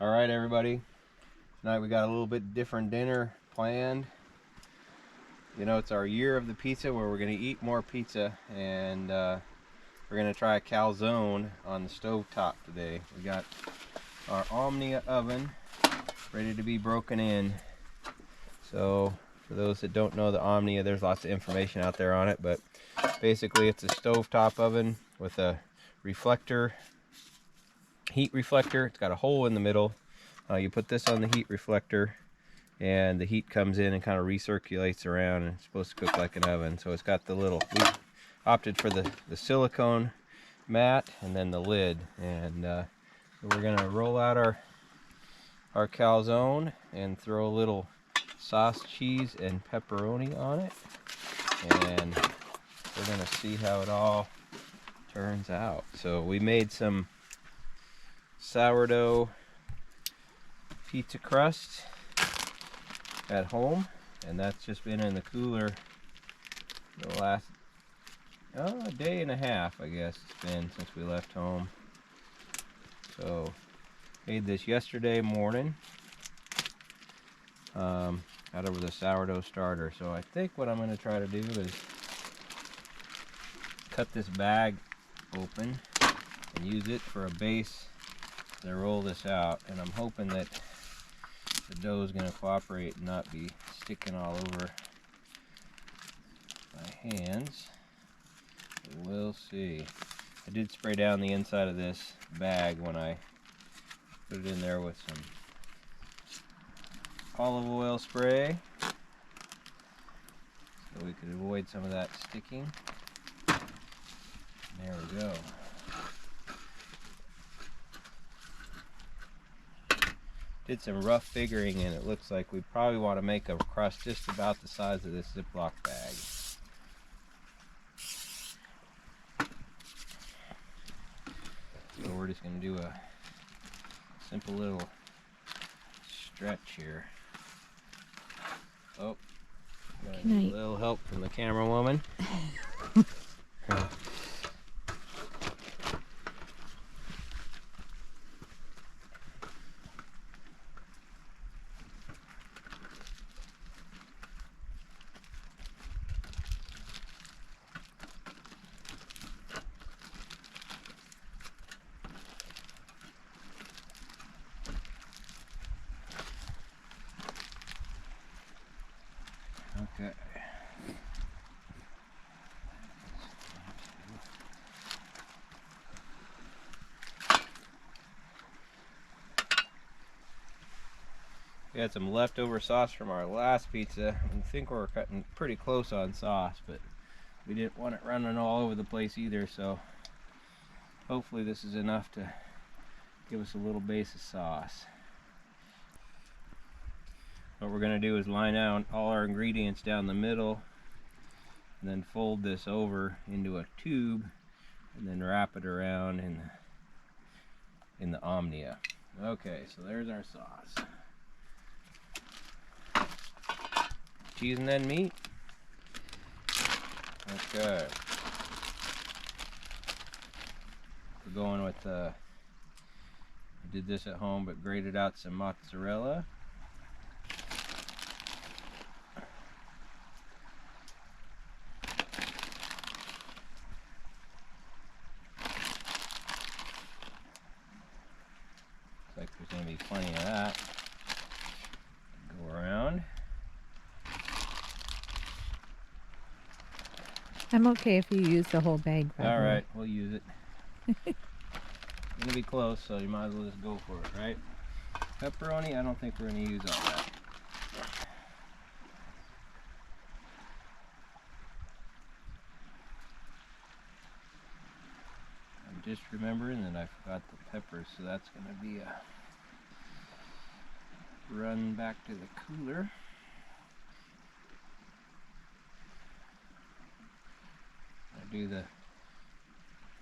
Alright everybody, tonight we got a little bit different dinner planned. You know, it's our year of the pizza where we're going to eat more pizza, and we're going to try a calzone on the stove top today. We got our Omnia oven ready to be broken in. So for those that don't know the Omnia, there's lots of information out there on it, but basically it's a stovetop oven with a reflector, heat reflector. It's got a hole in the middle. You put this on the heat reflector and the heat comes in and kind of recirculates around, and it's supposed to cook like an oven. So it's got the little, we opted for the silicone mat and then the lid, and we're gonna roll out our calzone and throw a little sauce, cheese, and pepperoni on it, and we're gonna see how it all turns out. So we made some sourdough pizza crust at home, and that's just been in the cooler the last a day and a half, I guess it's been since we left home. So made this yesterday morning out of the sourdough starter. So I think what I'm going to try to do is cut this bag open and use it for a base to roll this out, and I'm hoping that the dough is going to cooperate and not be sticking all over my hands. We'll see. I did spray down the inside of this bag when I put it in there with some olive oil spray, so we could avoid some of that sticking. There we go. Did some rough figuring, and it looks like we probably want to make a crust just about the size of this ziplock bag. So we're just going to do a simple little stretch here. Oh, got a little help from the camera woman. Okay. We had some leftover sauce from our last pizza. I think we're cutting pretty close on sauce, but we didn't want it running all over the place either, so hopefully this is enough to give us a little base of sauce. What we're going to do is line out all our ingredients down the middle, and then fold this over into a tube, and then wrap it around in the Omnia. Okay, so there's our sauce. Cheese and then meat. Okay. We're going with I did this at home, but grated out some mozzarella. Looks like there's going to be plenty of that. Go around. I'm okay if you use the whole bag. Alright, we'll use it. It's gonna be close, so you might as well just go for it, right? Pepperoni, I don't think we're gonna use all that. I'm just remembering that I forgot the peppers, so that's gonna be a run back to the cooler. I do the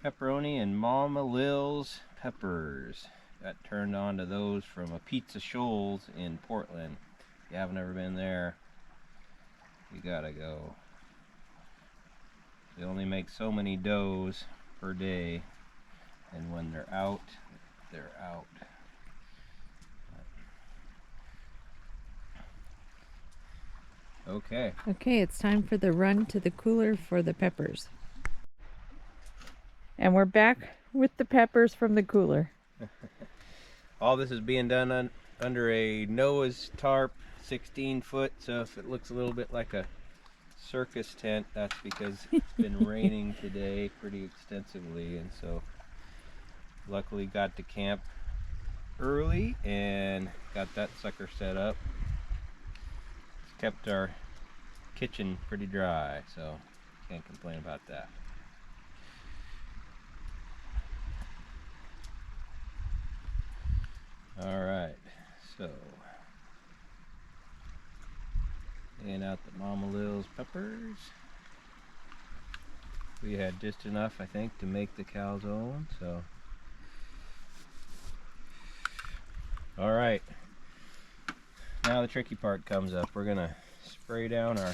pepperoni and Mama Lil's peppers. Got turned on to those from a Pizza Shoals in Portland. If you haven't ever been there, you gotta go. They only make so many doughs per day, and when they're out, they're out. Okay. Okay, it's time for the run to the cooler for the peppers. And we're back with the peppers from the cooler. All this is being done under a Noah's tarp, 16 foot, so if it looks a little bit like a circus tent, that's because it's been raining today pretty extensively, and so luckily got to camp early and got that sucker set up. It's kept our kitchen pretty dry, so can't complain about that. All right, so laying out the Mama Lil's peppers. We had just enough, I think, to make the calzone, so. All right, now the tricky part comes up. We're gonna spray down our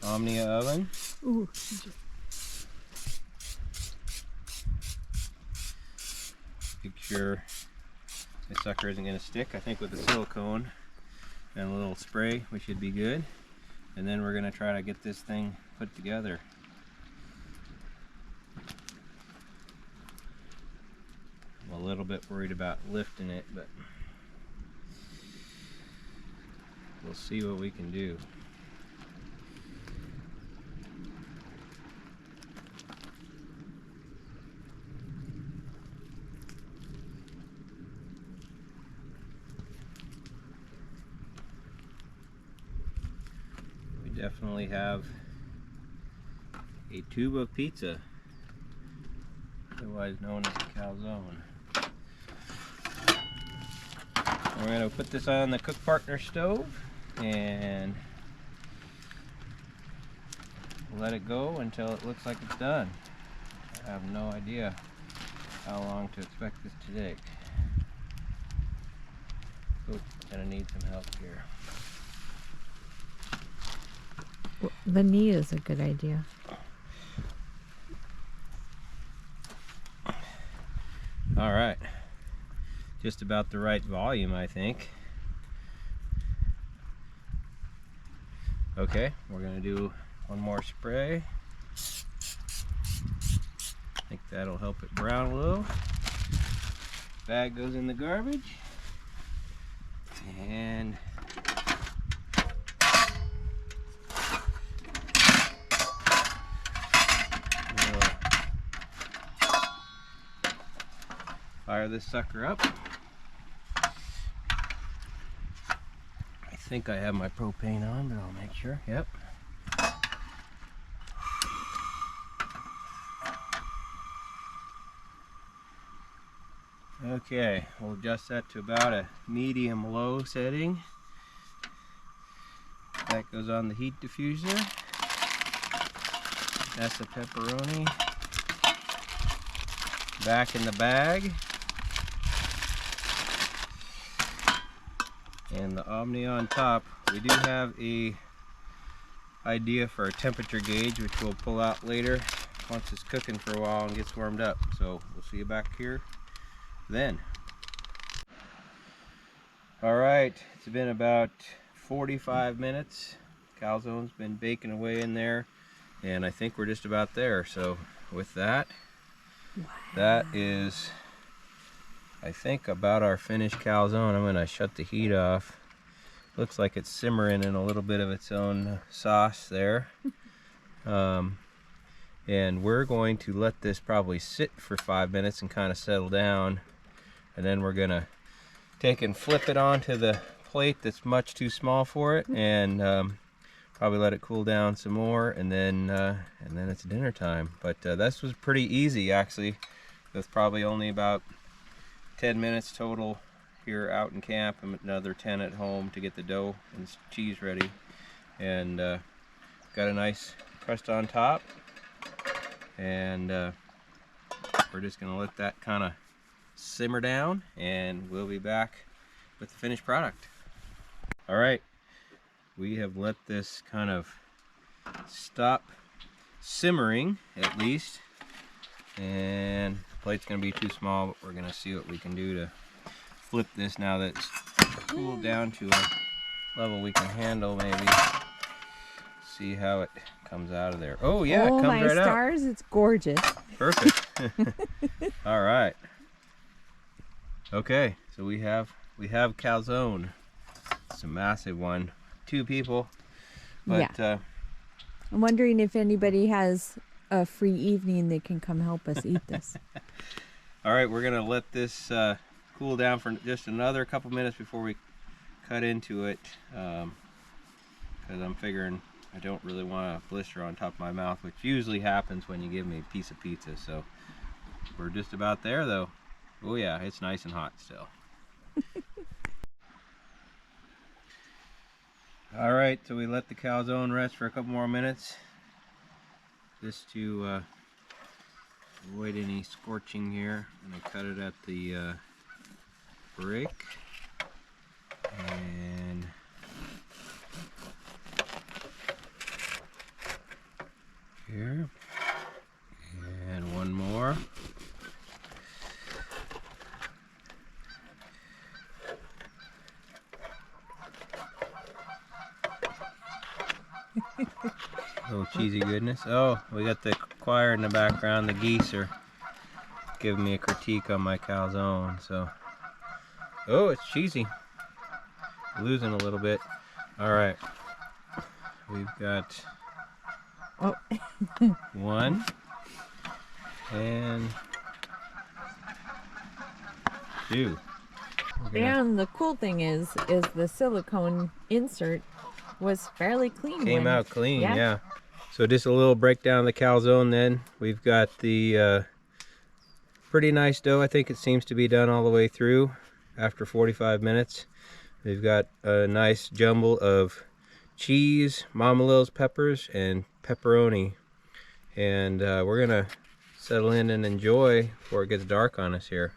Omnia oven. Ooh. Make sure this sucker isn't gonna stick. I think with the silicone and a little spray, we should be good. And then we're gonna try to get this thing put together. I'm a little bit worried about lifting it, but we'll see what we can do. We definitely have a tube of pizza, otherwise known as a calzone. We're going to put this on the cook partner stove and let it go until it looks like it's done. I have no idea how long to expect this to take. Oh, gonna need some help here. Well, the knee is a good idea. All right. Just about the right volume, I think. Okay, we're gonna do one more spray. I think that'll help it brown a little. Bag goes in the garbage. And we'll fire this sucker up. I think I have my propane on, but I'll make sure. Yep. Okay, we'll adjust that to about a medium-low setting. That goes on the heat diffuser. That's the pepperoni. Back in the bag. And the Omnia on top. We do have a idea for a temperature gauge, which we'll pull out later once it's cooking for a while and gets warmed up. So we'll see you back here then. All right, it's been about 45 minutes. Calzone's been baking away in there, and I think we're just about there. So with that, Wow. That is, I think, about our finished calzone. I'm gonna shut the heat off. Looks like it's simmering in a little bit of its own sauce there. And we're going to let this probably sit for 5 minutes and kind of settle down. And then we're gonna take and flip it onto the plate that's much too small for it, and probably let it cool down some more, and then it's dinner time. But this was pretty easy, actually. With probably only about 10 minutes total here out in camp, and another 10 at home to get the dough and cheese ready. And got a nice crust on top, and we're just gonna let that kind of simmer down, and we'll be back with the finished product. All right, we have let this kind of stop simmering at least, and the plate's gonna be too small, but we're gonna see what we can do to flip this now that it's cooled down to a level we can handle, maybe. See how it comes out of there. Oh yeah, oh, it comes my right stars, it's gorgeous. out. Perfect. All right. Okay, so we have calzone. It's a massive one. 2 people. But yeah. I'm wondering if anybody has a free evening they can come help us eat this. all right, we're gonna let this cool down for just another couple minutes before we cut into it, because I'm figuring I don't really want a blister on top of my mouth, which usually happens when you give me a piece of pizza. So we're just about there though. Oh yeah, it's nice and hot still. All right, so we let the calzone rest for a couple more minutes, just to avoid any scorching here. I'm gonna cut it at the break, and here, and one more. Little cheesy goodness. Oh, we got the choir in the background. The geese are giving me a critique on my calzone. So, oh, it's cheesy. Losing a little bit. All right, we've got 1 and 2. And the cool thing is the silicone insert was fairly clean. Came out clean, yeah. So just a little breakdown of the calzone then. We've got the pretty nice dough. I think it seems to be done all the way through after 45 minutes. We've got a nice jumble of cheese, Mama Lil's peppers, and pepperoni. And we're gonna settle in and enjoy before it gets dark on us here.